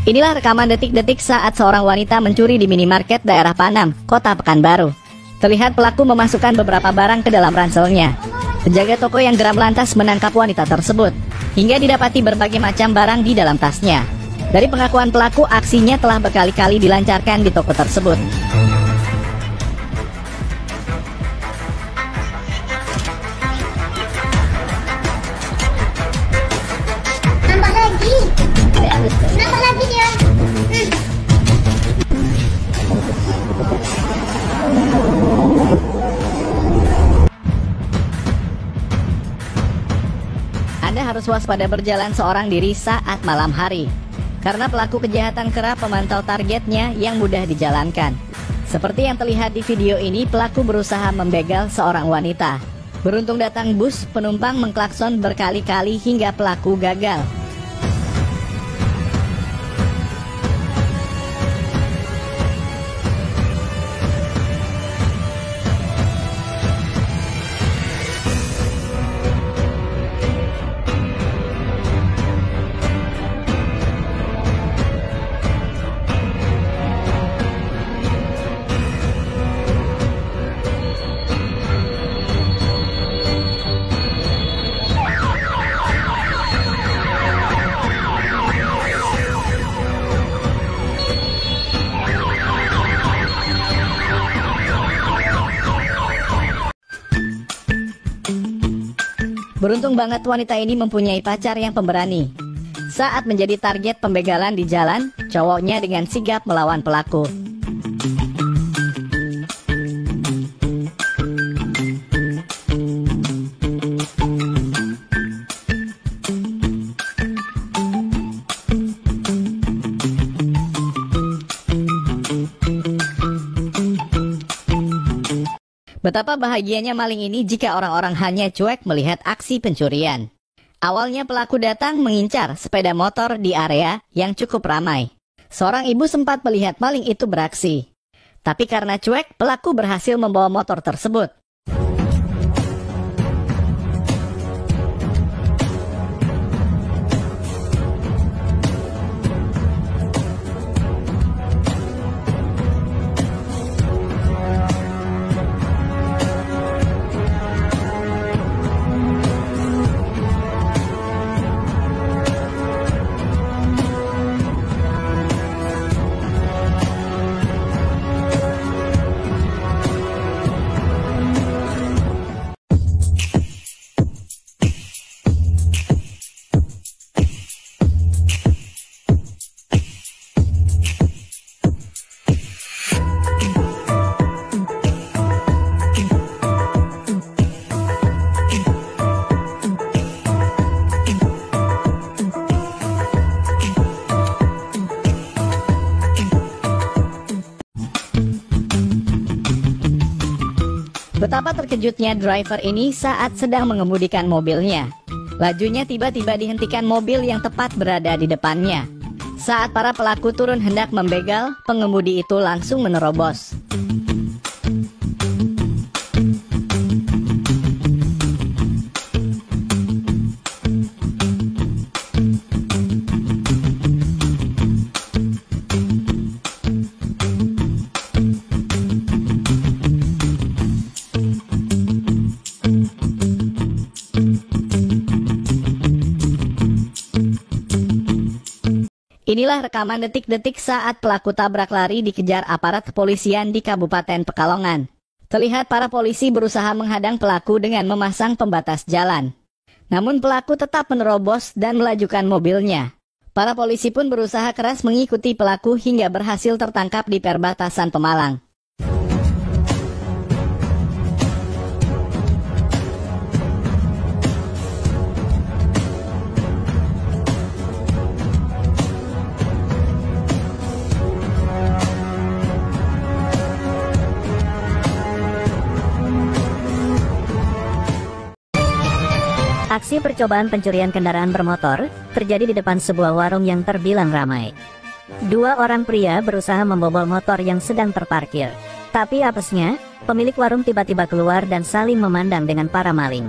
Inilah rekaman detik-detik saat seorang wanita mencuri di minimarket daerah Panam, Kota Pekanbaru. Terlihat pelaku memasukkan beberapa barang ke dalam ranselnya. Penjaga toko yang geram lantas menangkap wanita tersebut, hingga didapati berbagai macam barang di dalam tasnya. Dari pengakuan pelaku, aksinya telah berkali-kali dilancarkan di toko tersebut. Nambah lagi dia. Anda harus waspada berjalan seorang diri saat malam hari, karena pelaku kejahatan kerap memantau targetnya yang mudah dijalankan. Seperti yang terlihat di video ini, pelaku berusaha membegal seorang wanita. Beruntung datang bus, penumpang mengklakson berkali-kali hingga pelaku gagal. Beruntung banget wanita ini mempunyai pacar yang pemberani. Saat menjadi target pembegalan di jalan, cowoknya dengan sigap melawan pelaku. Betapa bahagianya maling ini jika orang-orang hanya cuek melihat aksi pencurian. Awalnya pelaku datang mengincar sepeda motor di area yang cukup ramai. Seorang ibu sempat melihat maling itu beraksi. Tapi karena cuek, pelaku berhasil membawa motor tersebut. Betapa terkejutnya driver ini saat sedang mengemudikan mobilnya. Lajunya tiba-tiba dihentikan mobil yang tepat berada di depannya. Saat para pelaku turun hendak membegal, pengemudi itu langsung menerobos. Inilah rekaman detik-detik saat pelaku tabrak lari dikejar aparat kepolisian di Kabupaten Pekalongan. Terlihat para polisi berusaha menghadang pelaku dengan memasang pembatas jalan. Namun pelaku tetap menerobos dan melajukan mobilnya. Para polisi pun berusaha keras mengikuti pelaku hingga berhasil tertangkap di perbatasan Pemalang. Aksi percobaan pencurian kendaraan bermotor terjadi di depan sebuah warung yang terbilang ramai. Dua orang pria berusaha membobol motor yang sedang terparkir. Tapi apesnya, pemilik warung tiba-tiba keluar dan saling memandang dengan para maling.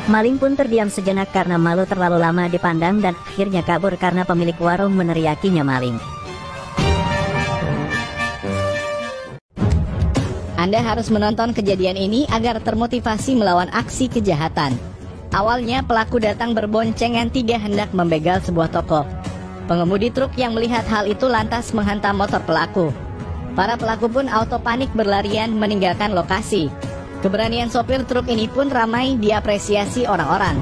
Maling pun terdiam sejenak karena malu terlalu lama dipandang dan akhirnya kabur karena pemilik warung meneriakinya maling. Anda harus menonton kejadian ini agar termotivasi melawan aksi kejahatan. Awalnya pelaku datang berboncengan 3 hendak membegal sebuah toko. Pengemudi truk yang melihat hal itu lantas menghantam motor pelaku. Para pelaku pun auto panik berlarian meninggalkan lokasi. Keberanian sopir truk ini pun ramai diapresiasi orang-orang.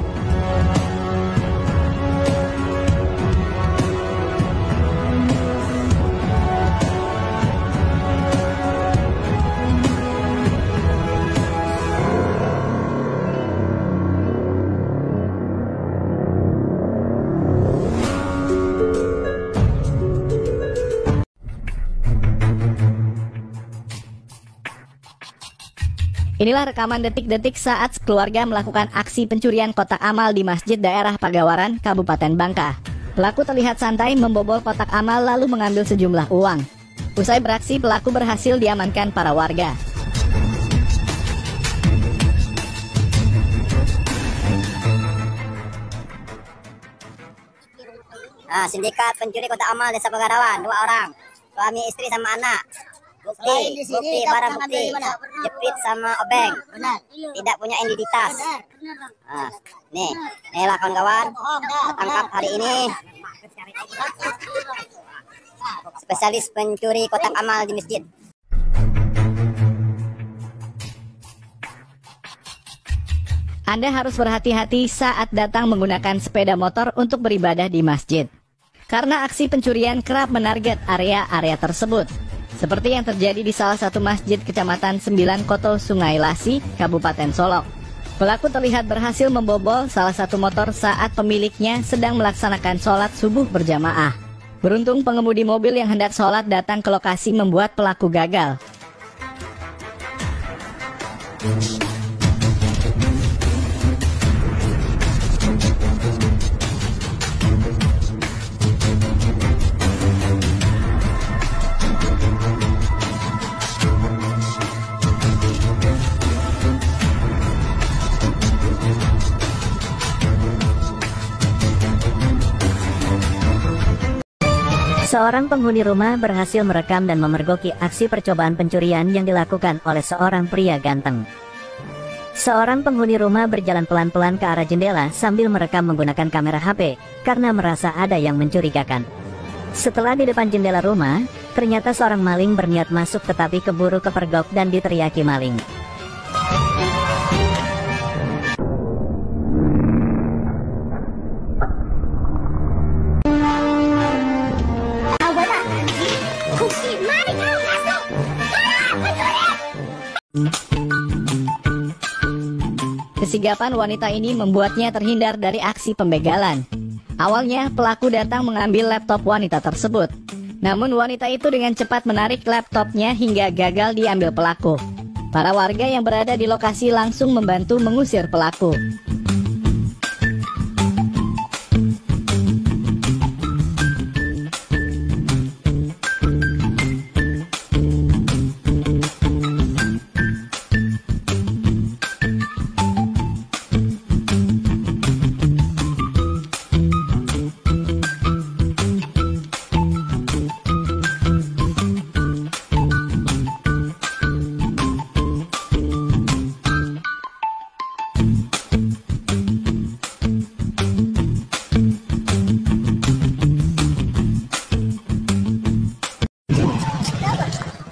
Inilah rekaman detik-detik saat keluarga melakukan aksi pencurian kotak amal di masjid daerah Pagawaran, Kabupaten Bangka. Pelaku terlihat santai membobol kotak amal lalu mengambil sejumlah uang. Usai beraksi, pelaku berhasil diamankan para warga. Sindikat pencuri kotak amal desa Pagarawan, 2 orang, suami istri sama anak. Bukti, barang bukti, jepit sama obeng, tidak punya identitas. Inilah kawan-kawan, tangkap hari ini. Spesialis pencuri kotak amal di masjid. Anda harus berhati-hati saat datang menggunakan sepeda motor untuk beribadah di masjid. Karena aksi pencurian kerap menarget area-area tersebut. Seperti yang terjadi di salah satu masjid Kecamatan 9 Koto Sungai Lasi, Kabupaten Solok. Pelaku terlihat berhasil membobol salah satu motor saat pemiliknya sedang melaksanakan sholat subuh berjamaah. Beruntung pengemudi mobil yang hendak sholat datang ke lokasi membuat pelaku gagal. Seorang penghuni rumah berhasil merekam dan memergoki aksi percobaan pencurian yang dilakukan oleh seorang pria ganteng. Seorang penghuni rumah berjalan pelan-pelan ke arah jendela sambil merekam menggunakan kamera HP karena merasa ada yang mencurigakan. Setelah di depan jendela rumah, ternyata seorang maling berniat masuk tetapi keburu kepergok dan diteriaki maling. Kesigapan wanita ini membuatnya terhindar dari aksi pembegalan. Awalnya pelaku datang mengambil laptop wanita tersebut. Namun wanita itu dengan cepat menarik laptopnya hingga gagal diambil pelaku. Para warga yang berada di lokasi langsung membantu mengusir pelaku.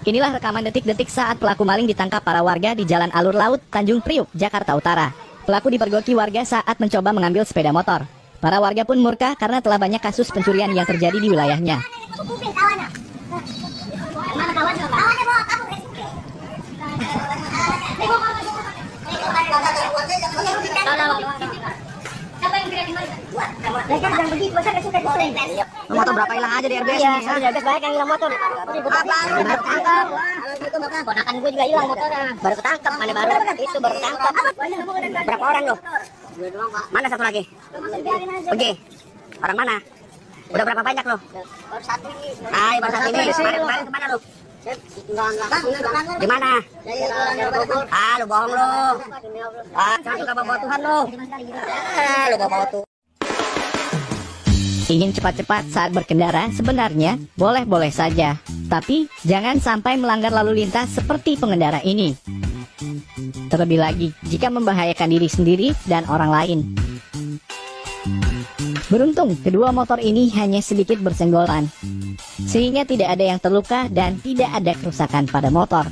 Inilah rekaman detik-detik saat pelaku maling ditangkap para warga di Jalan Alur Laut, Tanjung Priuk, Jakarta Utara. Pelaku dipergoki warga saat mencoba mengambil sepeda motor. Para warga pun murka karena telah banyak kasus pencurian yang terjadi di wilayahnya. Motor berapa hilang aja di RBS nih? Di RBS banyak yang hilang motor. Baru ketangkap. Ponakan gue juga hilang motornya. Baru ketangkap, mana baru? Itu baru ketangkap. Berapa orang lo? Mana satu lagi? Oke. Orang mana? Udah berapa banyak lo? Baru satu ini. Baru satu ini. Kemarin kemana lo? Di mana? Ah, lu bohong lu. Ah, jangan bawa Tuhan lu. Lu bawa Tuhan. Ingin cepat-cepat saat berkendara sebenarnya boleh-boleh saja, tapi jangan sampai melanggar lalu lintas seperti pengendara ini. Terlebih lagi jika membahayakan diri sendiri dan orang lain. Beruntung kedua motor ini hanya sedikit bersenggolan, sehingga tidak ada yang terluka dan tidak ada kerusakan pada motor.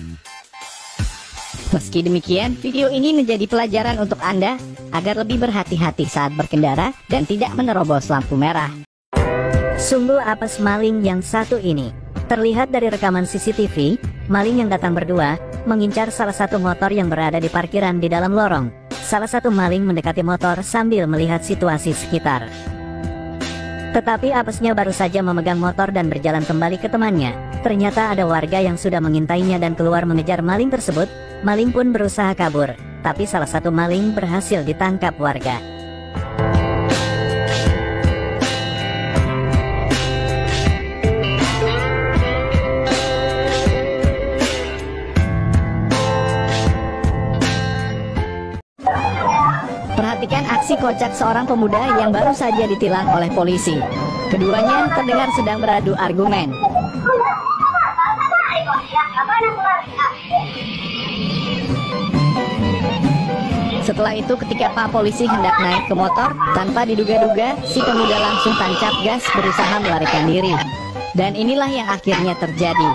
Meski demikian, video ini menjadi pelajaran untuk Anda agar lebih berhati-hati saat berkendara dan tidak menerobos lampu merah. Sungguh apes maling yang satu ini. Terlihat dari rekaman CCTV, maling yang datang berdua mengincar salah satu motor yang berada di parkiran di dalam lorong. Salah satu maling mendekati motor sambil melihat situasi sekitar. Tetapi apesnya baru saja memegang motor dan berjalan kembali ke temannya. Ternyata ada warga yang sudah mengintainya dan keluar mengejar maling tersebut. Maling pun berusaha kabur, tapi salah satu maling berhasil ditangkap warga. Perhatikan aksi kocak seorang pemuda yang baru saja ditilang oleh polisi. Keduanya terdengar sedang beradu argumen. Setelah itu ketika Pak Polisi hendak naik ke motor, tanpa diduga-duga si pemuda langsung tancap gas berusaha melarikan diri. Dan inilah yang akhirnya terjadi.